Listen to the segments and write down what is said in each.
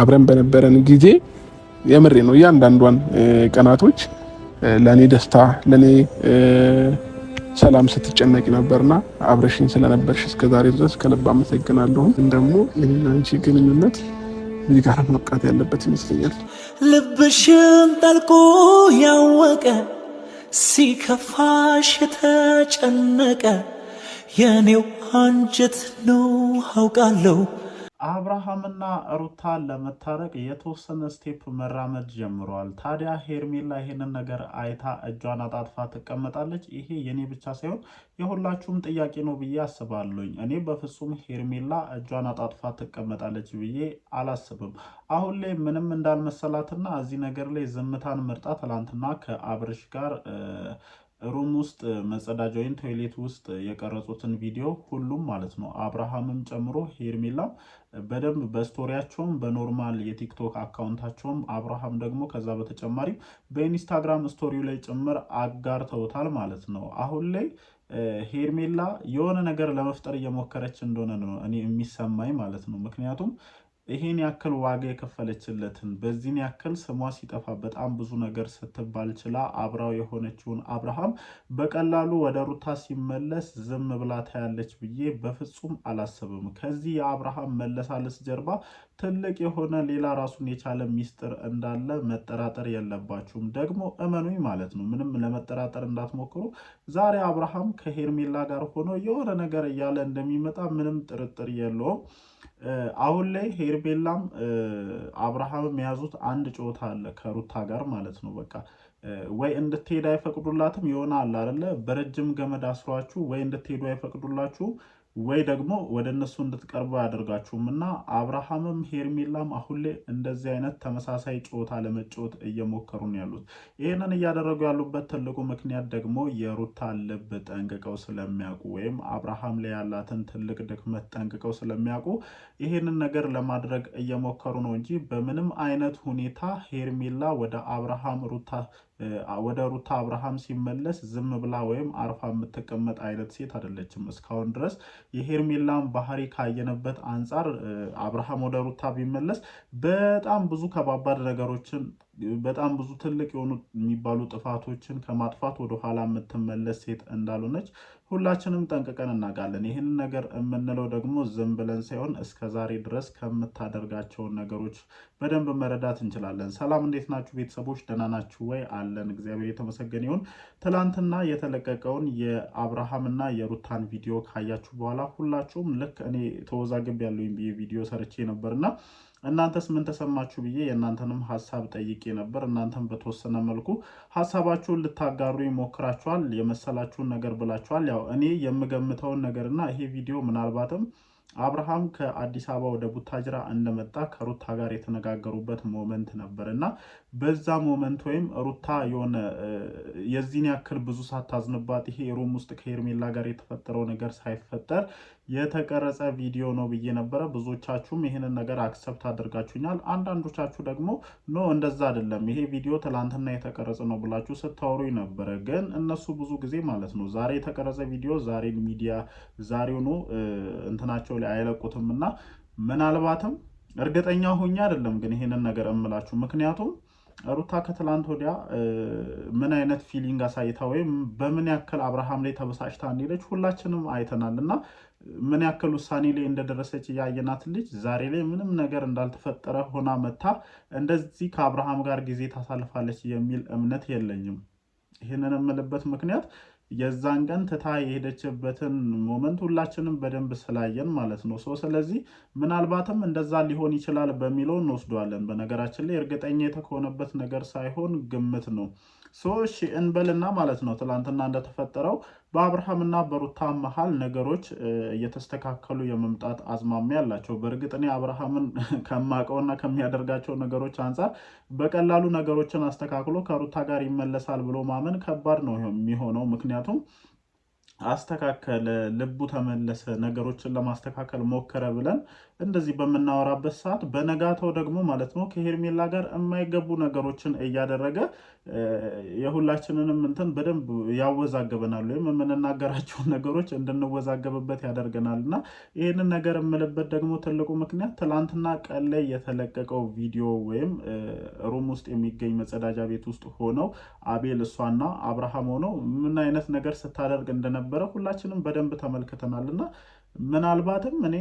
አብረን በነበረን ጊዜ የምሬ ነው እያንዳንዷን ቀናቶች ለኔ ደስታ ለኔ ሰላም ስትጨነቂ ነበርና አብረሽኝ ስለነበርሽ እስከዛሬ ድረስ ከልብ አመሰግናለሁ። እንደሞ ይሄን አንቺ ግንኙነት እዚህ ጋር መብቃት ያለበት ይመስለኛል። ልብሽን ጠልቆ ያወቀ ሲከፋሽ የተጨነቀ የኔው አንጀት ነው አውቃለሁ። አብርሃምና ሩታ ለመታረቅ የተወሰነ ስቴፕ መራመድ ጀምረዋል። ታዲያ ሄርሜላ ይሄንን ነገር አይታ እጇን አጣጥፋ ትቀመጣለች? ይሄ የኔ ብቻ ሳይሆን የሁላችሁም ጥያቄ ነው ብዬ አስባለሁኝ። እኔ በፍጹም ሄርሜላ እጇን አጣጥፋ ትቀመጣለች ብዬ አላስብም። አሁን ላይ ምንም እንዳልመሰላትና እዚህ ነገር ላይ ዝምታን መርጣ ትላንትና ከአብርሽ ጋር ሩም ውስጥ መጸዳጃ ወይም ቶይሌት ውስጥ የቀረጹትን ቪዲዮ ሁሉም ማለት ነው አብርሃምም ጨምሮ ሄርሜላም በደንብ በስቶሪያቸውም በኖርማል የቲክቶክ አካውንታቸውም አብርሃም ደግሞ ከዛ በተጨማሪ በኢንስታግራም ስቶሪው ላይ ጭምር አጋርተውታል ማለት ነው። አሁን ላይ ሄርሜላ የሆነ ነገር ለመፍጠር እየሞከረች እንደሆነ ነው እኔ የሚሰማኝ ማለት ነው። ምክንያቱም ይሄን ያክል ዋጋ የከፈለችለትን በዚህን ያክል ስሟ ሲጠፋ በጣም ብዙ ነገር ስትባል ችላ አብራው የሆነችውን አብርሃም በቀላሉ ወደ ሩታ ሲመለስ ዝም ብላ ታያለች ብዬ በፍጹም አላስብም። ከዚህ የአብርሃም መለሳለስ ጀርባ ትልቅ የሆነ ሌላ ራሱን የቻለ ሚስጥር እንዳለ መጠራጠር የለባችሁም። ደግሞ እመኑኝ ማለት ነው፣ ምንም ለመጠራጠር እንዳትሞክሩ። ዛሬ አብርሃም ከሄርሜላ ጋር ሆኖ የሆነ ነገር እያለ እንደሚመጣ ምንም ጥርጥር የለውም። አሁን ላይ ሄርሜላም አብርሃምም የያዙት አንድ ጨዋታ አለ ከሩታ ጋር ማለት ነው። በቃ ወይ እንድትሄድ አይፈቅዱላትም፣ የሆነ አለ አይደለ፣ በረጅም ገመድ አስሯችሁ ወይ እንድትሄዱ አይፈቅዱላችሁ ወይ ደግሞ ወደ እነሱ እንድትቀርቡ አያደርጋችሁም። እና አብርሃምም ሄርሜላም አሁን ላይ እንደዚህ አይነት ተመሳሳይ ጨዋታ ለመጫወት እየሞከሩ ነው ያሉት። ይህንን እያደረጉ ያሉበት ትልቁ ምክንያት ደግሞ የሩታ ልብ ጠንቅቀው ስለሚያውቁ ወይም አብርሃም ላይ ያላትን ትልቅ ድክመት ጠንቅቀው ስለሚያውቁ ይህንን ነገር ለማድረግ እየሞከሩ ነው እንጂ በምንም አይነት ሁኔታ ሄርሜላ ወደ ሩታ አብርሃም ሲመለስ ዝም ብላ ወይም አርፋ የምትቀመጥ አይነት ሴት አይደለችም። እስካሁን ድረስ የሄርሜላን ባህሪ ካየነበት አንጻር አብርሃም ወደ ሩታ ቢመለስ በጣም ብዙ ከባባድ ነገሮችን በጣም ብዙ ትልቅ የሆኑ የሚባሉ ጥፋቶችን ከማጥፋት ወደ ኋላ የምትመለስ ሴት እንዳልሆነች ሁላችንም ጠንቅቀን እናውቃለን። ይህንን ነገር የምንለው ደግሞ ዝም ብለን ሳይሆን እስከዛሬ ድረስ ከምታደርጋቸውን ነገሮች በደንብ መረዳት እንችላለን። ሰላም፣ እንዴት ናችሁ ቤተሰቦች? ደህና ናችሁ ወይ? አለን፣ እግዚአብሔር የተመሰገነ ይሁን። ትላንትና የተለቀቀውን የአብርሃምና የሩታን ቪዲዮ ካያችሁ በኋላ ሁላችሁም ልክ እኔ ተወዛግብ ያለኝ ቪዲዮ ሰርቼ ነበርና እናንተስ ምን ተሰማችሁ ብዬ የእናንተንም ሀሳብ ጠይቄ ነበር። እናንተም በተወሰነ መልኩ ሀሳባችሁን ልታጋሩ ይሞክራችኋል፣ የመሰላችሁን ነገር ብላችኋል። ያው እኔ የምገምተውን ነገርና ይሄ ቪዲዮ ምናልባትም አብርሃም ከአዲስ አበባ ወደ ቡታጅራ እንደመጣ ከሩታ ጋር የተነጋገሩበት ሞመንት ነበር እና በዛ ሞመንት ወይም ሩታ የሆነ የዚህን ያክል ብዙ ሳታዝንባት ይሄ ሩም ውስጥ ከሄርሜላ ጋር የተፈጠረው ነገር ሳይፈጠር የተቀረጸ ቪዲዮ ነው ብዬ ነበረ። ብዙዎቻችሁም ይህንን ነገር አክሰፕት አድርጋችሁኛል። አንዳንዶቻችሁ ደግሞ ኖ እንደዛ አይደለም ይሄ ቪዲዮ ትላንትና የተቀረጸ ነው ብላችሁ ስታወሩኝ ነበረ። ግን እነሱ ብዙ ጊዜ ማለት ነው ዛሬ የተቀረጸ ቪዲዮ ዛሬን ሚዲያ ዛሬውኑ እንትናቸው ላይ አይለቁትም እና ምናልባትም እርግጠኛ ሆኜ አይደለም ግን ይሄንን ነገር እምላችሁ። ምክንያቱም ሩታ ከትላንት ወዲያ ምን አይነት ፊሊንግ አሳይታ ወይም በምን ያክል አብርሃም ላይ ተበሳጭታ እንደሄደች ሁላችንም አይተናል እና ምን ያክል ውሳኔ ላይ እንደደረሰች ያየናት ልጅ ዛሬ ላይ ምንም ነገር እንዳልተፈጠረ ሆና መታ እንደዚህ ከአብርሃም ጋር ጊዜ ታሳልፋለች የሚል እምነት የለኝም። ይህንን የምልበት ምክንያት የዛን ቀን ትታ የሄደችበትን ሞመንት ሁላችንም በደንብ ስላየን ማለት ነው። ስለዚህ ምናልባትም እንደዛ ሊሆን ይችላል በሚለው እንወስደዋለን። በነገራችን ላይ እርግጠኛ የተከሆነበት ነገር ሳይሆን ግምት ነው። እሺ እንበልና ማለት ነው ትላንትና እንደተፈጠረው በአብርሃምና በሩታ መሃል ነገሮች እየተስተካከሉ የመምጣት አዝማሚያ ያላቸው። በእርግጥ እኔ አብርሃምን ከማውቀውና ከሚያደርጋቸው ነገሮች አንጻር በቀላሉ ነገሮችን አስተካክሎ ከሩታ ጋር ይመለሳል ብሎ ማመን ከባድ ነው የሚሆነው። ምክንያቱም አስተካከለ፣ ልቡ ተመለሰ፣ ነገሮችን ለማስተካከል ሞከረ ብለን እንደዚህ በምናወራበት ሰዓት በነጋታው ደግሞ ማለት ነው ከሄርሜላ ጋር የማይገቡ ነገሮችን እያደረገ የሁላችንንም እንትን በደንብ ያወዛገበናል፣ ወይም የምንናገራቸውን ነገሮች እንድንወዛገብበት ያደርገናል። እና ይህንን ነገር የምልበት ደግሞ ትልቁ ምክንያት ትላንትና ቀን ላይ የተለቀቀው ቪዲዮ ወይም ሩም ውስጥ የሚገኝ መጸዳጃ ቤት ውስጥ ሆነው አቤል እሷና አብርሃም ሆነው ምን አይነት ነገር ስታደርግ እንደነበረ ሁላችንም በደንብ ተመልክተናል። እና ምናልባትም እኔ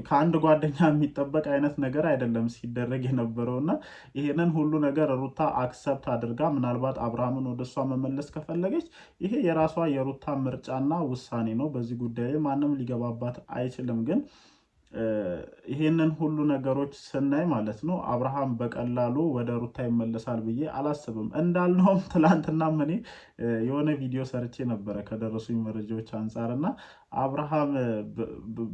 ከአንድ ጓደኛ የሚጠበቅ አይነት ነገር አይደለም ሲደረግ የነበረው። እና ይሄንን ሁሉ ነገር ሩታ አክሰፕት አድርጋ ምናልባት አብርሃምን ወደ እሷ መመለስ ከፈለገች ይሄ የራሷ የሩታ ምርጫና ውሳኔ ነው። በዚህ ጉዳይ ማንም ሊገባባት አይችልም። ግን ይሄንን ሁሉ ነገሮች ስናይ ማለት ነው አብርሃም በቀላሉ ወደ ሩታ ይመለሳል ብዬ አላስብም። እንዳልነውም ትላንትናም እኔ የሆነ ቪዲዮ ሰርቼ ነበረ ከደረሱኝ መረጃዎች አንጻር እና አብርሃም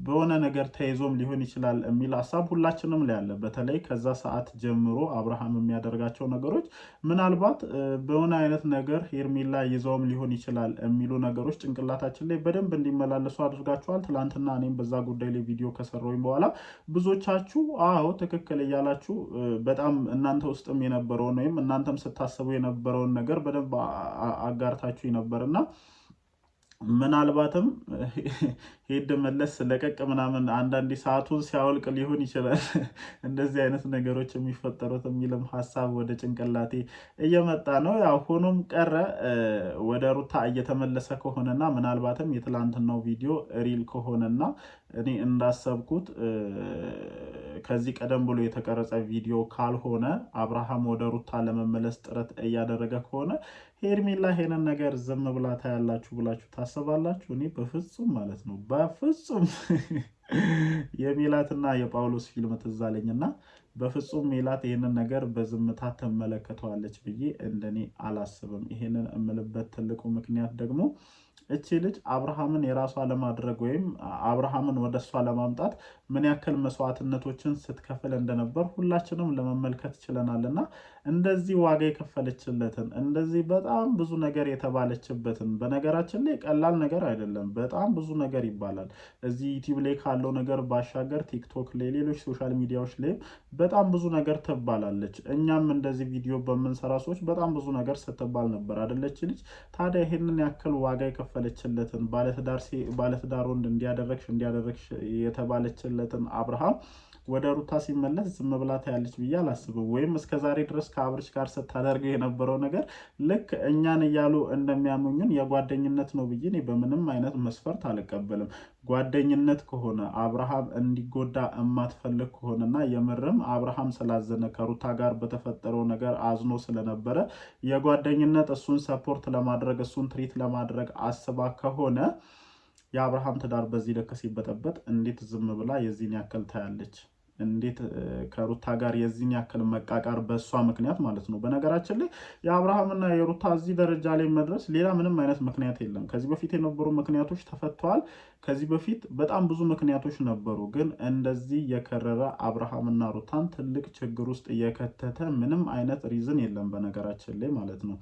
በሆነ ነገር ተይዞም ሊሆን ይችላል የሚል ሀሳብ ሁላችንም ላይ አለ። በተለይ ከዛ ሰዓት ጀምሮ አብርሃም የሚያደርጋቸው ነገሮች ምናልባት በሆነ አይነት ነገር ሄርሜላ ይዘውም ሊሆን ይችላል የሚሉ ነገሮች ጭንቅላታችን ላይ በደንብ እንዲመላለሱ አድርጋችኋል። ትላንትና እኔም በዛ ጉዳይ ላይ ቪዲዮ ከሰራሁኝ በኋላ ብዙዎቻችሁ አዎ ትክክል እያላችሁ በጣም እናንተ ውስጥም የነበረውን ወይም እናንተም ስታስቡ የነበረውን ነገር በደንብ አጋርታችሁ ነበርና ምናልባትም ሄድ መለስ ለቀቅ ምናምን አንዳንዴ ሰዓቱን ሲያወልቅ ሊሆን ይችላል እንደዚህ አይነት ነገሮች የሚፈጠሩት የሚልም ሀሳብ ወደ ጭንቅላቴ እየመጣ ነው። ያው ሆኖም ቀረ ወደ ሩታ እየተመለሰ ከሆነና ምናልባትም የትላንትናው ቪዲዮ ሪል ከሆነና እኔ እንዳሰብኩት ከዚህ ቀደም ብሎ የተቀረጸ ቪዲዮ ካልሆነ አብርሃም ወደ ሩታ ለመመለስ ጥረት እያደረገ ከሆነ ሄርሜላ ይሄንን ነገር ዝም ብላ ታያላችሁ ብላችሁ ታስባላችሁ? እኔ በፍጹም ማለት ነው በፍጹም የሜላትና የጳውሎስ ፊልም ትዝ አለኝና በፍጹም ሜላት ይህንን ነገር በዝምታ ትመለከተዋለች ብዬ እንደኔ አላስብም። ይሄንን እምልበት ትልቁ ምክንያት ደግሞ እቺ ልጅ አብርሃምን የራሷ ለማድረግ ወይም አብርሃምን ወደ እሷ ለማምጣት ምን ያክል መስዋዕትነቶችን ስትከፍል እንደነበር ሁላችንም ለመመልከት ችለናል። እና እንደዚህ ዋጋ የከፈለችለትን እንደዚህ በጣም ብዙ ነገር የተባለችበትን፣ በነገራችን ላይ ቀላል ነገር አይደለም፣ በጣም ብዙ ነገር ይባላል። እዚህ ዩቲዩብ ላይ ካለው ነገር ባሻገር ቲክቶክ ላይ፣ ሌሎች ሶሻል ሚዲያዎች ላይ በጣም ብዙ ነገር ትባላለች። እኛም እንደዚህ ቪዲዮ በምንሰራ ሰዎች በጣም ብዙ ነገር ስትባል ነበር አደለች ልጅ። ታዲያ ይሄንን ያክል ዋጋ የከፈለችለትን ባለትዳር ወንድ እንዲያደረግሽ የተባለችለትን አብርሃም ወደ ሩታ ሲመለስ ዝም ብላ ታያለች ብዬ አላስብም። ወይም እስከዛሬ ድረስ ከአብርሽ ጋር ስታደርገው የነበረው ነገር ልክ እኛን እያሉ እንደሚያምኙን የጓደኝነት ነው ብዬ እኔ በምንም አይነት መስፈርት አልቀበልም። ጓደኝነት ከሆነ አብርሃም እንዲጎዳ የማትፈልግ ከሆነና የምርም አብርሃም ስላዘነ ከሩታ ጋር በተፈጠረው ነገር አዝኖ ስለነበረ የጓደኝነት እሱን ሰፖርት ለማድረግ እሱን ትሪት ለማድረግ አስባ ከሆነ የአብርሃም ትዳር በዚህ ልክ ሲበጠበጥ እንዴት ዝም ብላ የዚህን ያክል ታያለች? እንዴት ከሩታ ጋር የዚህን ያክል መቃቃር በእሷ ምክንያት ማለት ነው። በነገራችን ላይ የአብርሃምና የሩታ እዚህ ደረጃ ላይ መድረስ ሌላ ምንም አይነት ምክንያት የለም። ከዚህ በፊት የነበሩ ምክንያቶች ተፈተዋል። ከዚህ በፊት በጣም ብዙ ምክንያቶች ነበሩ። ግን እንደዚህ የከረረ አብርሃምና ሩታን ትልቅ ችግር ውስጥ እየከተተ ምንም አይነት ሪዝን የለም በነገራችን ላይ ማለት ነው።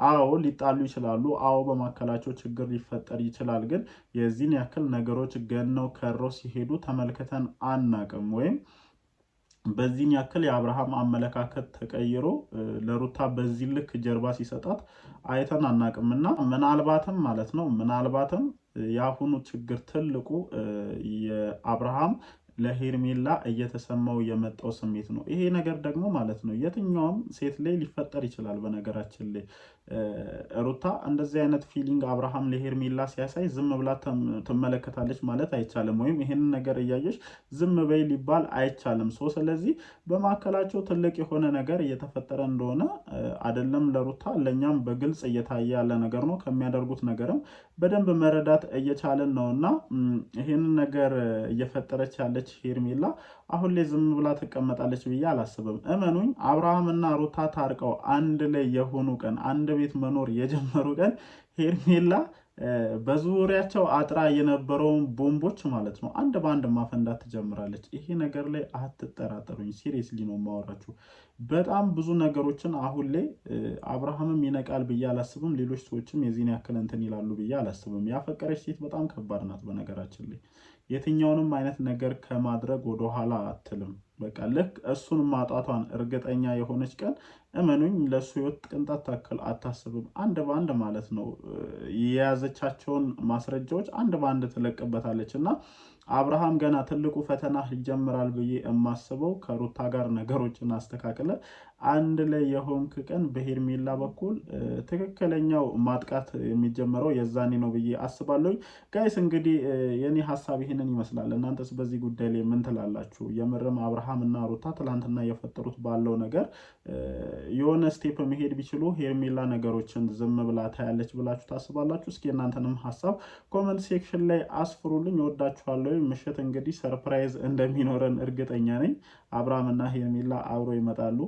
አዎ ሊጣሉ ይችላሉ። አዎ በማከላቸው ችግር ሊፈጠር ይችላል። ግን የዚህን ያክል ነገሮች ገነው ከረው ሲሄዱ ተመልክተን አናቅም። ወይም በዚህን ያክል የአብርሃም አመለካከት ተቀይሮ ለሩታ በዚህ ልክ ጀርባ ሲሰጣት አይተን አናቅም። እና ምናልባትም ማለት ነው ምናልባትም የአሁኑ ችግር ትልቁ የአብርሃም ለሄርሜላ እየተሰማው የመጣው ስሜት ነው። ይሄ ነገር ደግሞ ማለት ነው የትኛውም ሴት ላይ ሊፈጠር ይችላል። በነገራችን ላይ ሩታ እንደዚህ አይነት ፊሊንግ አብርሃም ለሄርሜላ ሲያሳይ ዝም ብላ ትመለከታለች ማለት አይቻልም። ወይም ይሄንን ነገር እያየች ዝም በይ ሊባል አይቻልም። ስለዚህ በማዕከላቸው ትልቅ የሆነ ነገር እየተፈጠረ እንደሆነ አይደለም ለሩታ ለእኛም በግልጽ እየታየ ያለ ነገር ነው። ከሚያደርጉት ነገርም በደንብ መረዳት እየቻለን ነው። እና ይሄንን ነገር እየፈጠረች ያለች ሄርሜላ አሁን ላይ ዝም ብላ ትቀመጣለች ብዬ አላስብም። እመኑኝ አብርሃም እና ሩታ ታርቀው አንድ ላይ የሆኑ ቀን፣ አንድ ቤት መኖር የጀመሩ ቀን ሄርሜላ በዙሪያቸው አጥራ የነበረውን ቦምቦች ማለት ነው አንድ በአንድ ማፈንዳት ትጀምራለች። ይሄ ነገር ላይ አትጠራጠሩኝ። ሲሪየስሊ ነው የማወራችሁ። በጣም ብዙ ነገሮችን አሁን ላይ አብርሃምም ይነቃል ብዬ አላስብም። ሌሎች ሰዎችም የዚህን ያክል እንትን ይላሉ ብዬ አላስብም። ያፈቀረች ሴት በጣም ከባድ ናት። በነገራችን ላይ የትኛውንም አይነት ነገር ከማድረግ ወደኋላ አትልም። በቃ ልክ እሱን ማጣቷን እርግጠኛ የሆነች ቀን እመኑኝ ለሱ ህይወት ቅንጣት ታክል አታስብም። አንድ በአንድ ማለት ነው የያዘቻቸውን ማስረጃዎች አንድ በአንድ ትለቅበታለች። እና አብርሃም ገና ትልቁ ፈተና ይጀምራል ብዬ የማስበው ከሩታ ጋር ነገሮችን አስተካክለ አንድ ላይ የሆንክ ቀን በሄርሜላ በኩል ትክክለኛው ማጥቃት የሚጀምረው የዛኔ ነው ብዬ አስባለሁ። ጋይስ እንግዲህ የኔ ሀሳብ ይህንን ይመስላል። እናንተስ በዚህ ጉዳይ ላይ ምን ትላላችሁ? የምርም አብርሃም እና ሩታ ትላንትና የፈጠሩት ባለው ነገር የሆነ ስቴፕ መሄድ ቢችሉ ሄርሜላ ነገሮችን ዝም ብላ ታያለች ብላችሁ ታስባላችሁ? እስኪ እናንተንም ሀሳብ ኮመንት ሴክሽን ላይ አስፍሩልኝ። እወዳችኋለሁ። ምሽት እንግዲህ ሰርፕራይዝ እንደሚኖረን እርግጠኛ ነኝ። አብርሃም እና ሄርሜላ አብሮ ይመጣሉ።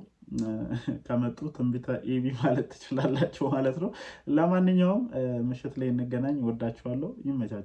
ከመጡ ትንቢተ ኤቢ ማለት ትችላላችሁ ማለት ነው። ለማንኛውም ምሽት ላይ እንገናኝ። እወዳችኋለሁ። ይመቻችሁ።